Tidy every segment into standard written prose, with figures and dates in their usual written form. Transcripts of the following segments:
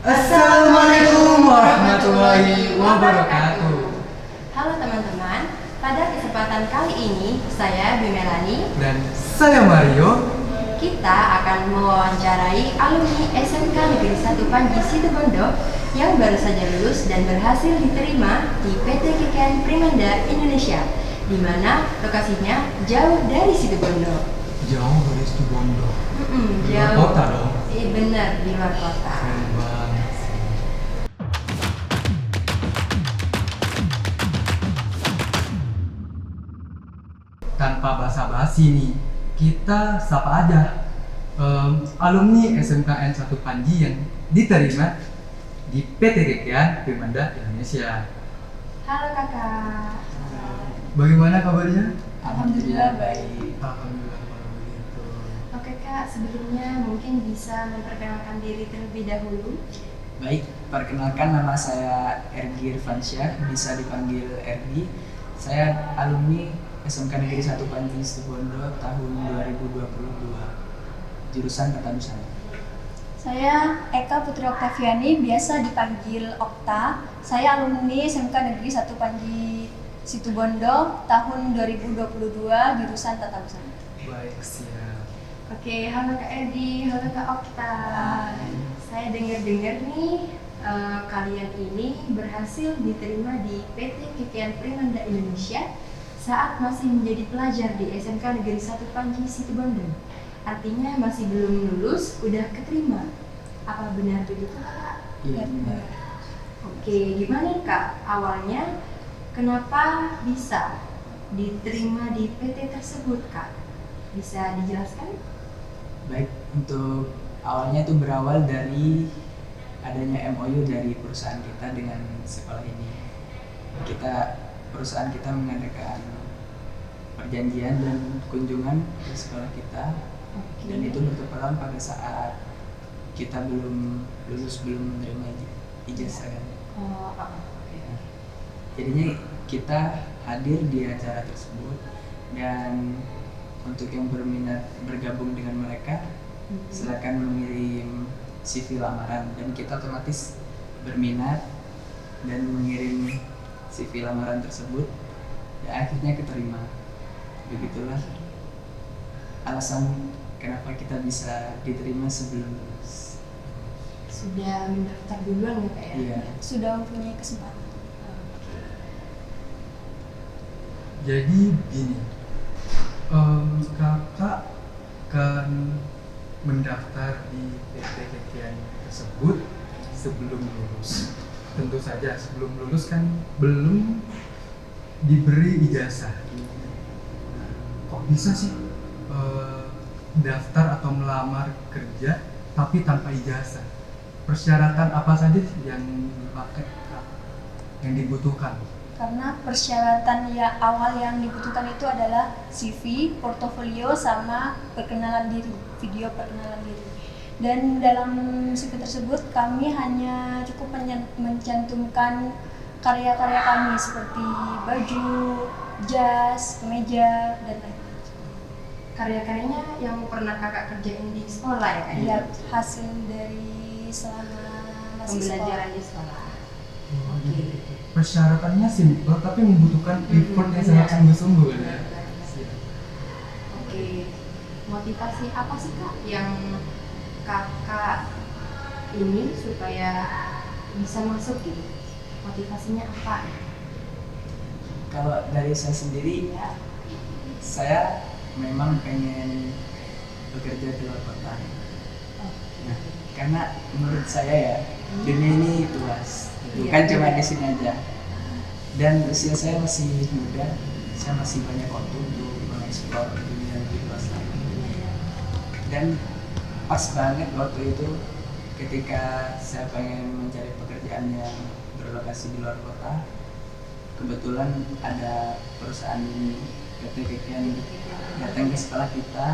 Assalamualaikum warahmatullahi wabarakatuh. Halo teman-teman, pada kesempatan kali ini saya Bimelani. Dan saya Mario. Kita akan mewawancarai alumni SMK Negeri 1 Panji Situbondo yang baru saja lulus dan berhasil diterima di PT KKN Primanda Indonesia, di mana lokasinya jauh dari Situbondo. Jauh dari Situbondo. Di luar Jauh. kota dong. Benar, di luar kota. Keren banget sih. Tanpa basa-basi nih, kita sapa aja alumni SMKN 1 Panji yang diterima di PT KKN Primanda Indonesia. Halo kakak. Bagaimana kabarnya? Alhamdulillah baik. Alhamdulillah kalau begitu. Oke kak, sebelumnya mungkin bisa memperkenalkan diri terlebih dahulu. Baik, perkenalkan nama saya Ergi Irfansyah, bisa dipanggil Ergi. Saya alumni SMK Negeri 1 Panji Situbondo tahun 2022, jurusan Tata Busana. Saya Eka Putri Oktaviani, biasa dipanggil Okta. Saya alumni SMK Negeri 1 Panji Situbondo tahun 2022, jurusan Tata Busana. Baik, siap. Oke, halo Kak Edi, halo Kak Okta. Saya dengar-dengar nih kalian ini berhasil diterima di PT KKN Primanda Indonesia saat masih menjadi pelajar di SMK Negeri 1 Panji Situbondo. Artinya masih belum lulus, udah keterima. Apa benar begitu Kak? Iya, benar. Oke, gimana Kak awalnya kenapa bisa diterima di PT tersebut Kak? Bisa dijelaskan? Baik, untuk awalnya itu berawal dari adanya MOU dari perusahaan kita dengan sekolah ini. Perusahaan kita mengadakan perjanjian dan kunjungan ke sekolah kita. Dan itu bertepatan pada saat kita belum lulus, belum menerima ijazah kan. Oke. Jadinya kita hadir di acara tersebut, dan untuk yang berminat bergabung dengan mereka silakan mengirim CV lamaran, dan kita otomatis berminat dan mengirim CV lamaran tersebut, dan akhirnya keterima. Begitulah alasan kenapa kita bisa diterima sebelum lulus. Sudah mendaftar duluan ya Kak ya? Iya. Sudah mempunyai kesempatan. Jadi begini, kakak kan mendaftar di PT KKN tersebut sebelum lulus. Tentu saja sebelum lulus kan belum diberi ijazah. Kok bisa sih daftar atau melamar kerja tapi tanpa ijazah? Persyaratan apa saja sih yang dipakai, yang dibutuhkan? Karena persyaratan awal yang dibutuhkan itu adalah CV, portofolio, sama perkenalan diri, video perkenalan diri. Dan dalam CV tersebut kami hanya cukup mencantumkan karya-karya kami seperti baju, jas, kemeja, dan lain-lain. Karya-karyanya yang pernah kakak kerjain di sekolah ya Kak? Ya, hasil dari selama masih Pembelajaran sekolah. di sekolah. Jadi persyaratannya simpel tapi membutuhkan effort yang sangat sungguh-sungguh kan ya. Oke, motivasi apa sih Kak yang kakak ini supaya bisa masuk gitu? Motivasinya apa? Kalau dari saya sendiri, saya memang pengen bekerja di luar kota. Nah, karena menurut saya ya, dunia ini luas, bukan cuma di sini aja. Dan usia saya masih muda, saya masih banyak waktu untuk mengeksplor dunia lebih luas lagi. Dan pas banget waktu itu ketika saya pengen mencari pekerjaan yang berlokasi di luar kota, kebetulan ada perusahaan ini, PT KKN, datang ke sekolah kita.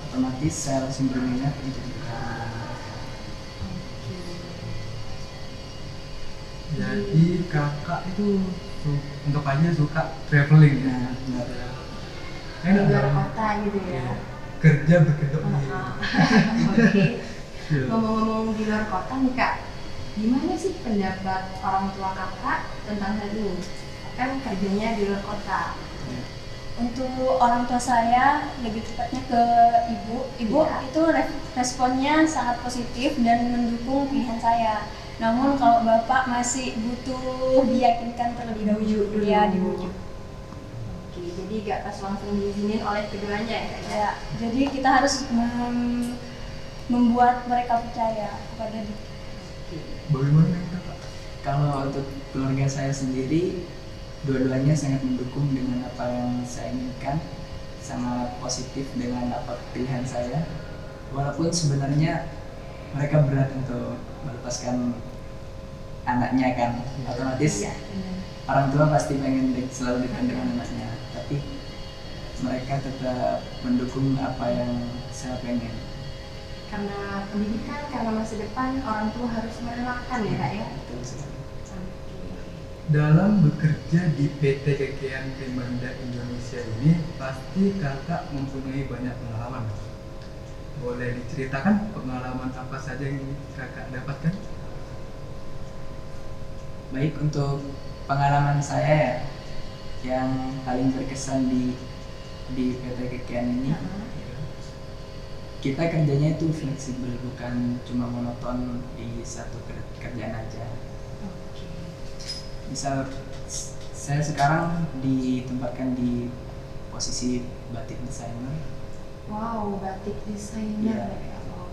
Otomatis saya langsung berminat untuk bergabung. Jadi kakak itu untuk aja suka traveling ya. Nah, benar. Di Enak luar dong. kota gitu ya? Iya. Kerja berkedok. Oke. Iya. Ngomong-ngomong di luar kota nih Kak, gimana sih pendapat orang tua Kakak tentang hal ini? Kan kerjanya di luar kota. Untuk orang tua saya, lebih tepatnya ke ibu. Ibu Iya. itu responnya sangat positif dan mendukung pilihan saya. Namun kalau bapak masih butuh diyakinkan terlebih dahulu, ya dibujuk. Oke, jadi gak pas langsung diizinin oleh keduanya ya Kak? Ya, jadi kita harus membuat mereka percaya kepada diri. Bagaimana dengan Kakak? Kalau untuk keluarga saya sendiri, dua-duanya sangat mendukung dengan apa yang saya inginkan, sangat positif dengan apa pilihan saya. Walaupun sebenarnya mereka berat untuk melepaskan anaknya kan, otomatis Iya, benar. orang tua pasti pengen selalu dekat dengan anaknya, tapi mereka tetap mendukung apa yang saya pengen. Karena pendidikan, karena masa depan, orang tua harus merelakan ya Kak ya? Betul sekali. Dalam bekerja di PT KKN Primanda Indonesia ini pasti Kakak mempunyai banyak pengalaman. Boleh diceritakan pengalaman apa saja yang Kakak dapatkan? Baik, untuk pengalaman saya ya, yang paling berkesan di PT KKN ini, kita kerjanya itu fleksibel, bukan cuma monoton di satu kerjaan aja. Misal saya sekarang ditempatkan di posisi batik desainer, Wow, batik desainer Iya. ya. Wow.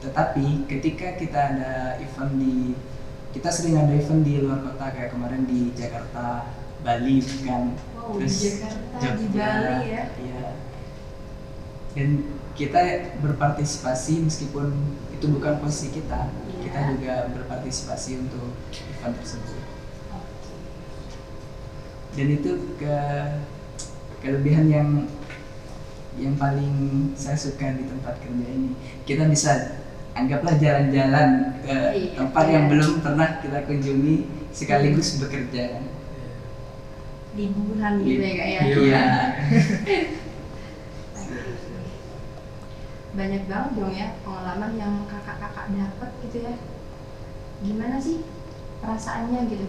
tetapi ketika kita ada event kita sering ada event di luar kota, kayak kemarin di Jakarta, Bali kan, Wow, di Jakarta, di Bali ya. Iya. Dan kita berpartisipasi meskipun itu bukan posisi kita, Iya. kita juga berpartisipasi untuk event tersebut. Dan itu kelebihan yang paling saya suka di tempat kerja ini. Kita bisa anggaplah jalan-jalan ke Iya, tempat iya. yang belum pernah kita kunjungi sekaligus bekerja. Liburan gitu ya Kak ya. Iya. Banyak banget dong ya pengalaman yang kakak-kakak dapat gitu ya. Gimana sih perasaannya gitu?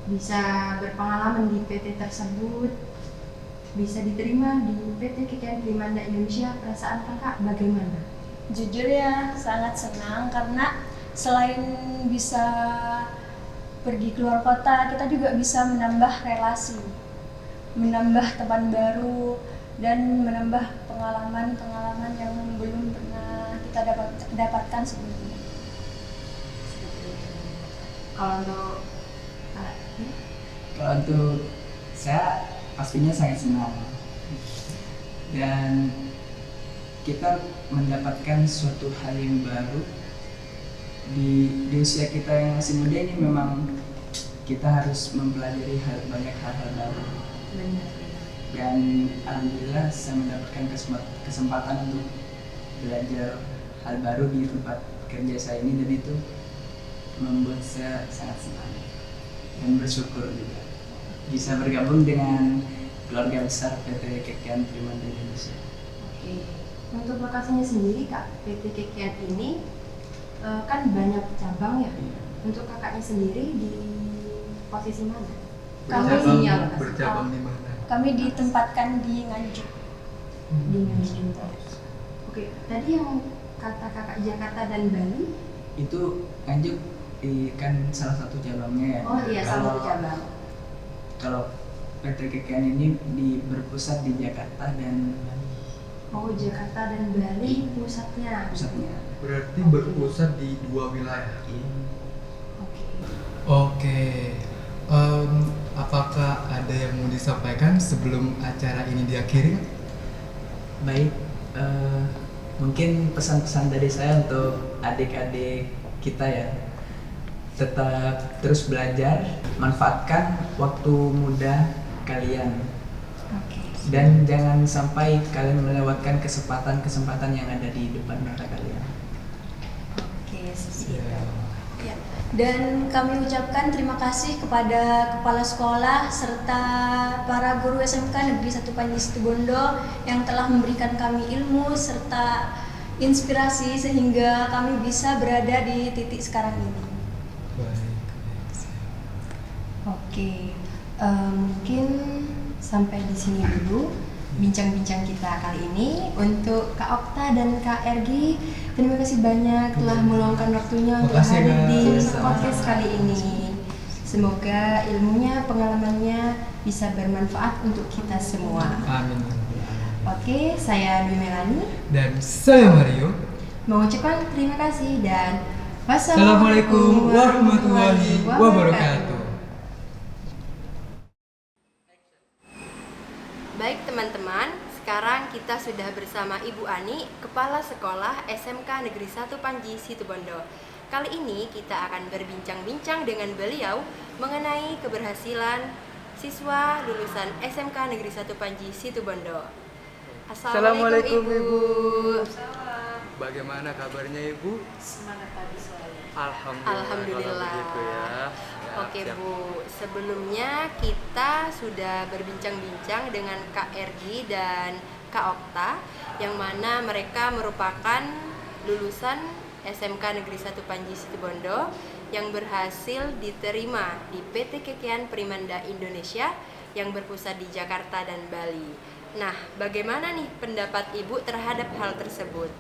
Bisa berpengalaman di PT tersebut, bisa diterima di PT KKN Primanda Indonesia, perasaan kakak bagaimana? Jujur ya, sangat senang karena selain bisa pergi keluar kota, kita juga bisa menambah relasi, menambah teman baru, dan menambah pengalaman-pengalaman yang belum pernah kita dapatkan sebelumnya. Kalau untuk Kalau untuk saya pastinya sangat senang, dan kita mendapatkan suatu hal yang baru di usia kita yang masih muda ini. Memang kita harus mempelajari banyak hal-hal baru, benar. dan alhamdulillah saya mendapatkan kesempatan untuk belajar hal baru di tempat kerja saya ini, dan itu membuat saya sangat senang dan bersyukur juga bisa bergabung dengan keluarga besar PT KKN Primanda Indonesia. Oke. Untuk lokasinya sendiri Kak, PT KKN ini kan banyak cabang ya. Iya. Untuk kakaknya sendiri di posisi mana? Kami- Lokasinya, lokasi. Bercabang di mana? Kami ditempatkan di Nganjuk. Di Nganjuk. Oke, tadi yang kata kakak Jakarta dan Bali. Itu Nganjuk kan salah satu cabangnya ya. Oh iya, salah satu cabang. Kalau PT KKN ini berpusat di Jakarta dan Bali. Oh, Jakarta dan Bali pusatnya. Pusatnya. Berarti berpusat di dua wilayah. Iya. Oke. Oke, apakah ada yang mau disampaikan sebelum acara ini diakhiri? Baik, mungkin pesan-pesan dari saya untuk adik-adik kita ya, tetap terus belajar, manfaatkan waktu muda kalian, Oke. dan jangan sampai kalian melewatkan kesempatan-kesempatan yang ada di depan mata kalian. Oke, seperti Iya. itu. Ya. Dan kami ucapkan terima kasih kepada Kepala Sekolah serta para guru SMK Negeri 1 Panji Situbondo yang telah memberikan kami ilmu serta inspirasi sehingga kami bisa berada di titik sekarang ini. Baik. Oke, mungkin sampai di sini dulu bincang-bincang kita kali ini. Untuk Kak Okta dan Kak Ergi, terima kasih banyak telah meluangkan waktunya untuk Makasih, hadir Kak. di Sama-sama. podcast kali ini. Semoga ilmunya, pengalamannya bisa bermanfaat untuk kita semua. Amin. Oke, saya Dwi Melani Dan saya Mario. mengucapkan terima kasih dan Assalamualaikum warahmatullahi wabarakatuh. Baik teman-teman, sekarang kita sudah bersama Ibu Ani, Kepala Sekolah SMK Negeri 1 Panji Situbondo. Kali ini kita akan berbincang-bincang dengan beliau mengenai keberhasilan siswa lulusan SMK Negeri 1 Panji Situbondo. Assalamualaikum, Ibu. Salam. Bagaimana kabarnya Ibu? Semangat pagi selalu. Alhamdulillah. Kalau begitu ya. Oke Siap. Bu, sebelumnya kita sudah berbincang-bincang dengan Kak Ergi dan Kak Okta, yang mana mereka merupakan lulusan SMK Negeri 1 Panji Situbondo yang berhasil diterima di PT Kekian Primanda Indonesia yang berpusat di Jakarta dan Bali. Nah, bagaimana nih pendapat Ibu terhadap hal tersebut?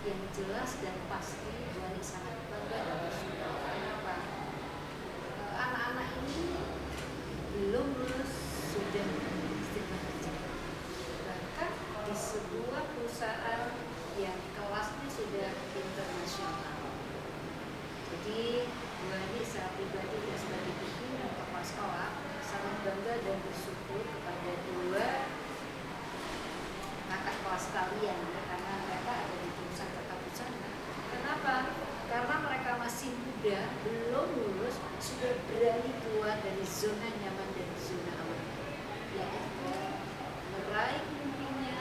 Yang jelas dan pasti Wali sangat bangga dan bersyukur. Kenapa? Anak-anak ini belum lulus sudah diterima kerja, bahkan di sebuah perusahaan yang kelasnya sudah internasional. Jadi Wali secara pribadi dan sebagai pimpinan kepala sekolah sangat bangga dan bersyukur kepada dua kakak kelas kalian ya, karena mereka ada di jurusan tata busana. Kenapa? Karena mereka masih muda, belum lulus, sudah berani keluar dari zona nyaman dan zona aman, yaitu meraih mimpinya,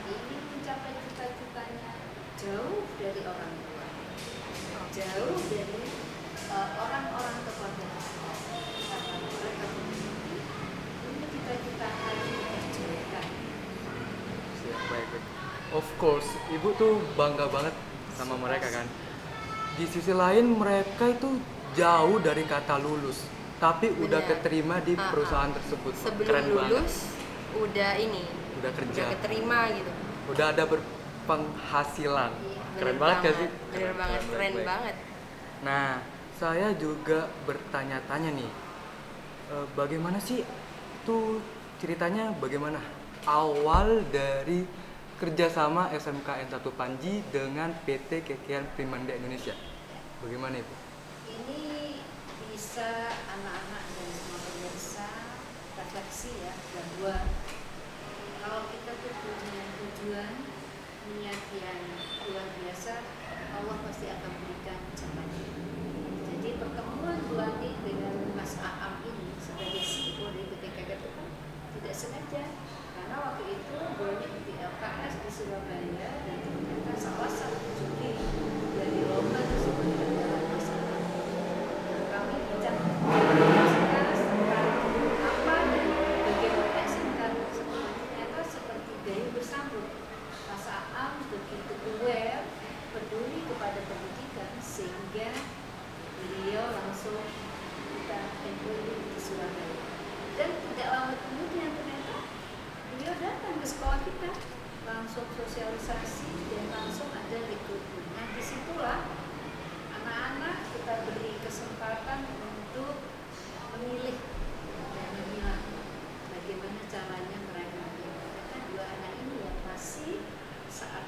ingin mencapai cita-citanya jauh dari orang tua, jauh dari orang-orang keluarga, karena mereka memiliki punya cita-cita harus diperjuangkan. Siap, baik. Of course, Ibu tuh bangga banget sama mereka kan. Di sisi lain mereka itu jauh dari kata lulus, tapi udah Benar. keterima di perusahaan tersebut. Sebelum Keren lulus udah ini, Udah kerja. udah keterima gitu. Udah ada berpenghasilan. Iya, Keren Bener banget gak sih? Bener banget, keren baik. banget. Nah, saya juga bertanya-tanya nih, bagaimana sih tuh ceritanya, bagaimana awal dari kerjasama SMK N1 Panji dengan PT Kekian Primanda Indonesia? Bagaimana Ibu? Ini bisa anak-anak dan semua pemirsa refleksi ya, bahwa kalau kita tuh punya tujuan, niat yang luar biasa, Allah pasti akan berikan jalannya. Jadi pertemuan Bu Ani dengan Mas Aam ini sebagai CEO dari PT KKP itu kan tidak sengaja, karena waktu itu Bu Ani di LKS di Surabaya dan ternyata salah satu juri dari lomba tersebut adalah Mas Aam. Kami bicara tentang apa dan bagaimana SMK tersebut, ternyata seperti gayung bersambut. Mas Aam begitu aware, peduli kepada pendidikan, sehingga beliau langsung kita MOU di Surabaya. Dan tidak lama kemudian ternyata beliau datang ke sekolah kita, langsung sosialisasi dan langsung ada rekrutmen. Nah, disitulah anak-anak kita beri kesempatan untuk memilih dan memilah bagaimana caranya mereka. Ternyata dua anak ini yang masih saat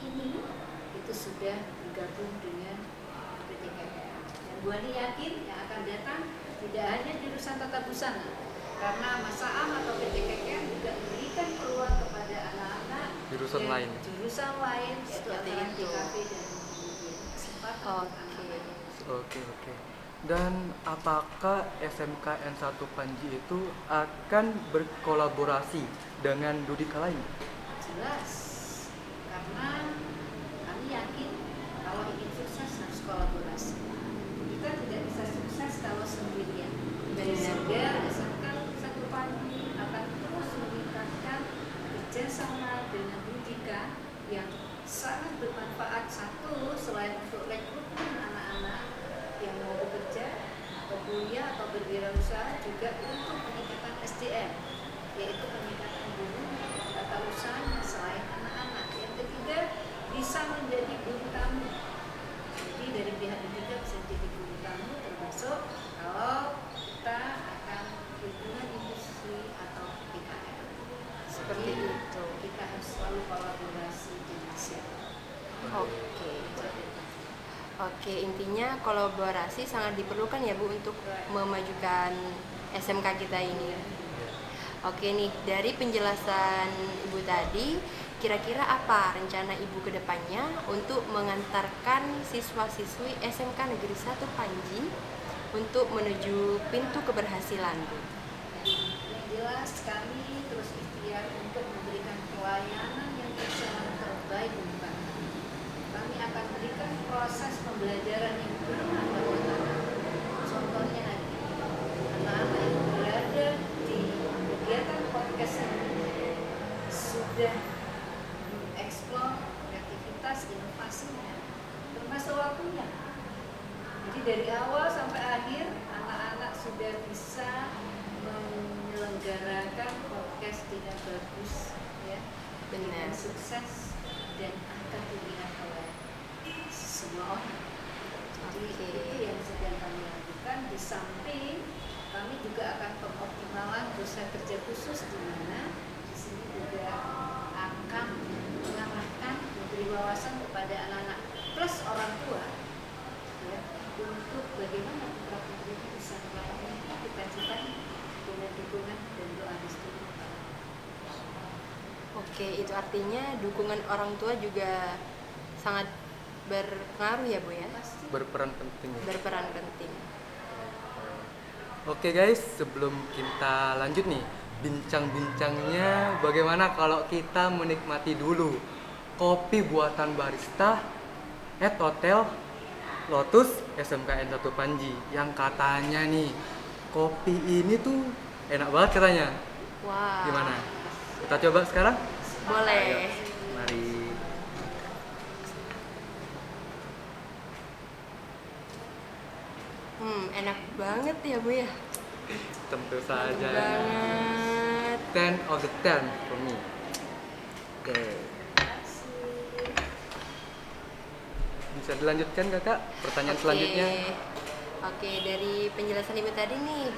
ini itu sudah bergabung dengan PT KKN. Dan Bu Ani yakin yang akan datang tidak hanya jurusan tata busana, karena Mas Aam atau PT KKN juga memberikan peluang kepada anak-anak Jurusan yang lain. jurusan lain, yaitu Seperti antara itu. DKV dan kemudian kesempatan untuk Oke. anak-anak. Oke. Dan apakah SMK N1 Panji itu akan berkolaborasi dengan Dudika lain? Jelas, karena kami yakin kalau ingin sukses harus kolaborasi. Kita tidak bisa sukses kalau sendirian. Sehingga SMK Satu Panji akan terus meningkatkan kerjasama dengan Dudika yang sangat bermanfaat. Satu, selain untuk rekrutmen anak-anak yang mau bekerja atau kuliah atau berwirausaha, juga untuk peningkatan SDM, yaitu peningkatan guru tata usahanya selain anak-anak. Yang ketiga, bisa menjadi guru tamu. Jadi dari pihak ketiga bisa jadi guru tamu, termasuk kalau kita akan hubungan industri atau PKL. Seperti Jadi, itu. kita harus selalu kolaborasi dengan siapa. Oke. Oke, intinya kolaborasi sangat diperlukan ya Bu untuk memajukan SMK kita ini. Oke nih, dari penjelasan Ibu tadi, kira-kira apa rencana Ibu ke depannya untuk mengantarkan siswa-siswi SMK Negeri 1 Panji untuk menuju pintu keberhasilan, Bu? Yang jelas kami terus ikhtiar untuk memberikan pelayanan yang terbaik untuk anak. Kami akan berikan proses pembelajaran yang bermanfaat buat anak. Contohnya nanti anak-anak yang berada di kegiatan podcast ini sudah mengeksplor kreativitas inovasinya, termasuk waktunya. Jadi dari awal sampai akhir anak-anak sudah bisa menyelenggarakan podcast dengan bagus, ya, dengan Benar. sukses dan akan dilihat oleh semua orang. Jadi Oke. itu yang sedang kami lakukan. Di samping kami juga akan pengoptimalan dosa kerja khusus, di mana di sini juga akan mengarahkan, memberi wawasan kepada anak-anak plus orang tua, ya, untuk bagaimana putra putri bisa melakukan cita-citanya dengan dukungan dan doa restu. Oke, itu artinya dukungan orang tua juga sangat berpengaruh ya Bu ya? Pasti Berperan penting. Berperan penting. Oke guys, sebelum kita lanjut nih bincang-bincangnya, bagaimana kalau kita menikmati dulu kopi buatan barista at Hotel Lotus SMKN 1 Panji, yang katanya nih kopi ini tuh enak banget katanya. Wah. Gimana? Kita coba sekarang? Boleh. Mari. Enak banget ya Bu ya? Tentu Enak saja. banget. 10 of the 10 for me. Oke. Bisa dilanjutkan kakak? Pertanyaan Oke. selanjutnya. Oke, dari penjelasan Ibu tadi nih,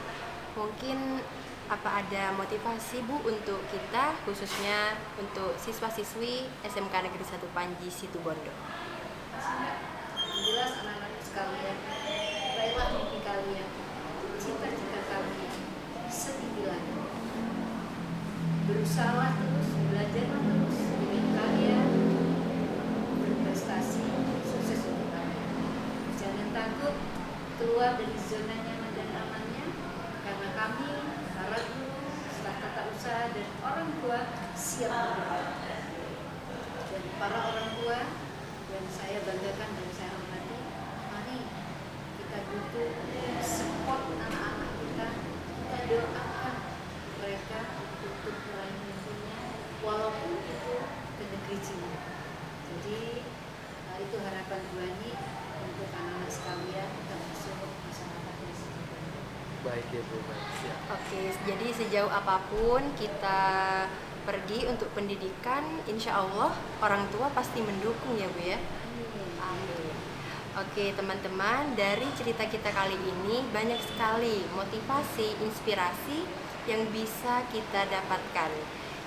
mungkin apa ada motivasi Bu untuk kita, khususnya untuk siswa-siswi SMK Negeri 1 Panji Situbondo? Yang jelas anak-anak sekalian, raihlah mimpi kalian, cita-cita kalian setinggi-tinggi. Berusahalah terus, belajarlah terus dengan kalian berprestasi, sukses untuk kalian. Jangan takut keluar dari zona nyaman dan amannya, karena kami, para guru, staf tata usaha dan orang tua siap mendukung. Dan para orang tua yang saya banggakan dan saya hormati, mari kita dukung support anak-anak kita doakan mereka untuk meraih mimpinya, walaupun itu ke negeri Cina. Jadi itu harapan Buani untuk anak-anak sekalian, termasuk masyarakat di sini. Baik ya Bu, baik. Siap. Oke, jadi sejauh apapun kita pergi untuk pendidikan, insya Allah orang tua pasti mendukung ya Bu ya. Amin. Oke teman-teman, dari cerita kita kali ini banyak sekali motivasi, inspirasi yang bisa kita dapatkan.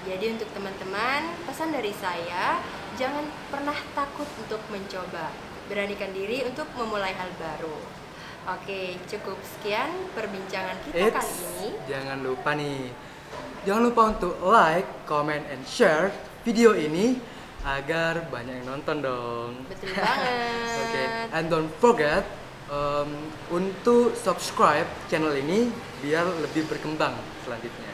Jadi untuk teman-teman, pesan dari saya, jangan pernah takut untuk mencoba. Beranikan diri untuk memulai hal baru. Oke, cukup sekian perbincangan kita kali ini. Jangan lupa nih. Jangan lupa untuk like, comment, and share video ini agar banyak yang nonton dong. Betul banget. Oke, and don't forget untuk subscribe channel ini biar lebih berkembang selanjutnya.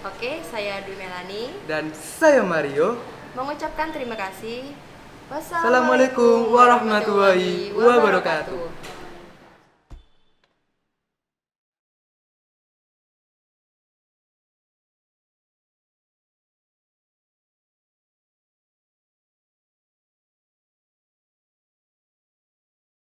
Oke, saya Dwi Melani Dan saya Mario. mengucapkan terima kasih. Assalamualaikum warahmatullahi wabarakatuh.